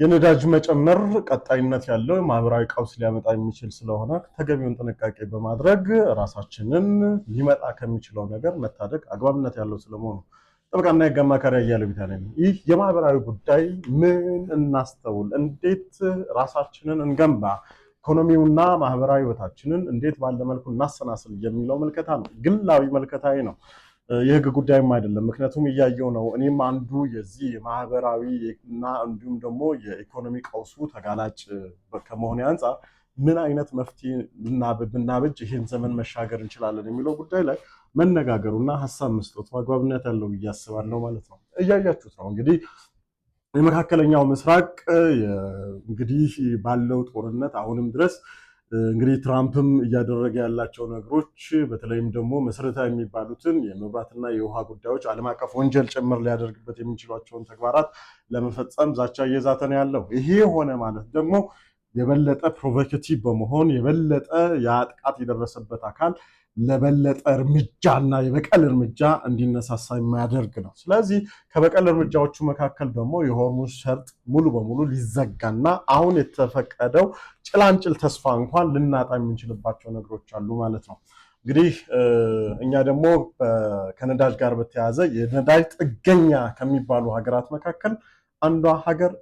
የነዳጅ መጨመር ቀጣይነት ያለው ማህበራዊ ቀውስ ሊያመጣ የሚችል ስለሆነ ተገቢውን ጥንቃቄ በማድረግ ራሳችንን ሊመጣ ከሚችለው ነገር መታደግ አግባብነት ያለው ስለመሆኑ ጠበቃና የህግ አማካሪ አያሌው ቢታንያ ነኝ። ይህ የማህበራዊ ጉዳይ ምን እናስተውል፣ እንዴት ራሳችንን እንገንባ፣ ኢኮኖሚውና ማህበራዊ ህይወታችንን እንዴት ባለ መልኩ እናሰናስል የሚለው መልከታ ነው። ግላዊ መልከታዬ ነው። የህግ ጉዳይም አይደለም። ምክንያቱም እያየው ነው። እኔም አንዱ የዚህ የማህበራዊ እና እንዲሁም ደግሞ የኢኮኖሚ ቀውሱ ተጋላጭ ከመሆኑ አንፃር ምን አይነት መፍትሄ ብናበጅ ይሄን ዘመን መሻገር እንችላለን የሚለው ጉዳይ ላይ መነጋገሩና ሐሳብ መስጠቱ አግባብነት ያለው ብዬ አስባለሁ ማለት ነው። እያያችሁት ነው እንግዲህ የመካከለኛው ምስራቅ እንግዲህ ባለው ጦርነት አሁንም ድረስ እንግዲህ ትራምፕም እያደረገ ያላቸው ነገሮች በተለይም ደግሞ መሰረታዊ የሚባሉትን የመብራትና የውሃ ጉዳዮች ዓለም አቀፍ ወንጀል ጭምር ሊያደርግበት የሚችሏቸውን ተግባራት ለመፈጸም ዛቻ እየዛተ ነው ያለው። ይሄ ሆነ ማለት ደግሞ የበለጠ ፕሮቮኬቲቭ በመሆን የበለጠ የጥቃት የደረሰበት አካል ለበለጠ እርምጃና የበቀል እርምጃ እንዲነሳሳ የሚያደርግ ነው። ስለዚህ ከበቀል እርምጃዎቹ መካከል ደግሞ የሆርሙዝ ሰርጥ ሙሉ በሙሉ ሊዘጋና አሁን የተፈቀደው ጭላንጭል ተስፋ እንኳን ልናጣ የምንችልባቸው ነገሮች አሉ ማለት ነው። እንግዲህ እኛ ደግሞ ከነዳጅ ጋር በተያያዘ የነዳጅ ጥገኛ ከሚባሉ ሀገራት መካከል አንዷ ሀገር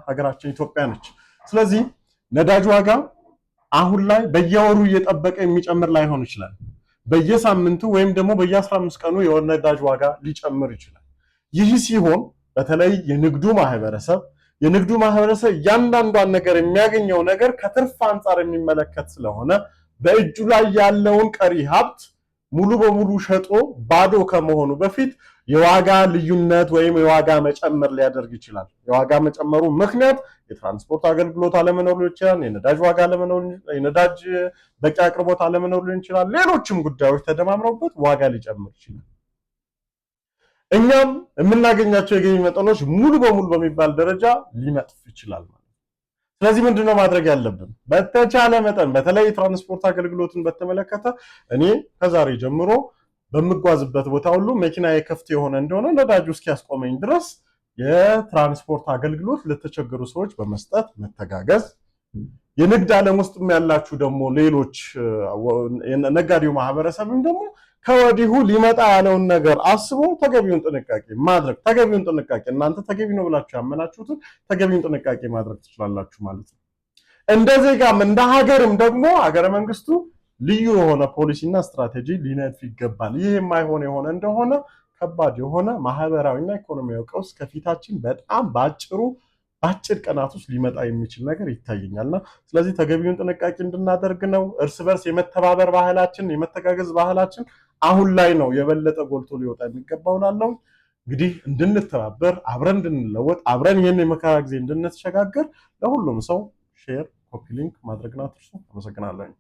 ሀገራችን ኢትዮጵያ ነች። ስለዚህ ነዳጅ ዋጋ አሁን ላይ በየወሩ እየጠበቀ የሚጨምር ላይሆን ይችላል። በየሳምንቱ ወይም ደግሞ በየ15 ቀኑ የነዳጅ ዋጋ ሊጨምር ይችላል። ይህ ሲሆን በተለይ የንግዱ ማህበረሰብ እያንዳንዷን ነገር የሚያገኘው ነገር ከትርፍ አንጻር የሚመለከት ስለሆነ በእጁ ላይ ያለውን ቀሪ ሀብት ሙሉ በሙሉ ሸጦ ባዶ ከመሆኑ በፊት የዋጋ ልዩነት ወይም የዋጋ መጨመር ሊያደርግ ይችላል። የዋጋ መጨመሩ ምክንያት የትራንስፖርት አገልግሎት አለመኖር ሊሆን ይችላል፣ የነዳጅ ዋጋ አለመኖር፣ የነዳጅ በቂ አቅርቦት አለመኖር ሊሆን ይችላል። ሌሎችም ጉዳዮች ተደማምረውበት ዋጋ ሊጨምር ይችላል። እኛም የምናገኛቸው የገቢ መጠኖች ሙሉ በሙሉ በሚባል ደረጃ ሊመጥፍ ይችላል ማለት ነው። ስለዚህ ምንድነው ማድረግ ያለብን? በተቻለ መጠን በተለይ የትራንስፖርት አገልግሎትን በተመለከተ እኔ ከዛሬ ጀምሮ በምጓዝበት ቦታ ሁሉ መኪናዬ ክፍት የሆነ እንደሆነ ነዳጁ እስኪያስቆመኝ ድረስ የትራንስፖርት አገልግሎት ለተቸገሩ ሰዎች በመስጠት መተጋገዝ፣ የንግድ ዓለም ውስጥም ያላችሁ ደግሞ ሌሎች ነጋዴው ማህበረሰብም ደግሞ ከወዲሁ ሊመጣ ያለውን ነገር አስቦ ተገቢውን ጥንቃቄ ማድረግ እናንተ ተገቢ ነው ብላችሁ ያመናችሁትን ተገቢውን ጥንቃቄ ማድረግ ትችላላችሁ ማለት ነው። እንደ ዜጋም እንደ ሀገርም ደግሞ ሀገረ መንግስቱ ልዩ የሆነ ፖሊሲና ስትራቴጂ ሊነድፍ ይገባል። ይህ የማይሆን የሆነ እንደሆነ ከባድ የሆነ ማህበራዊና ኢኮኖሚያዊ ቀውስ ከፊታችን በጣም በአጭር ቀናት ውስጥ ሊመጣ የሚችል ነገር ይታየኛልና ስለዚህ ተገቢውን ጥንቃቄ እንድናደርግ ነው። እርስ በርስ የመተባበር ባህላችን፣ የመተጋገዝ ባህላችን አሁን ላይ ነው የበለጠ ጎልቶ ሊወጣ የሚገባው ላለው እንግዲህ እንድንተባበር፣ አብረን እንድንለወጥ፣ አብረን ይህን የመከራ ጊዜ እንድንተሸጋገር ለሁሉም ሰው ሼር፣ ኮፒ ሊንክ ማድረግና አትርሱ። አመሰግናለሁ።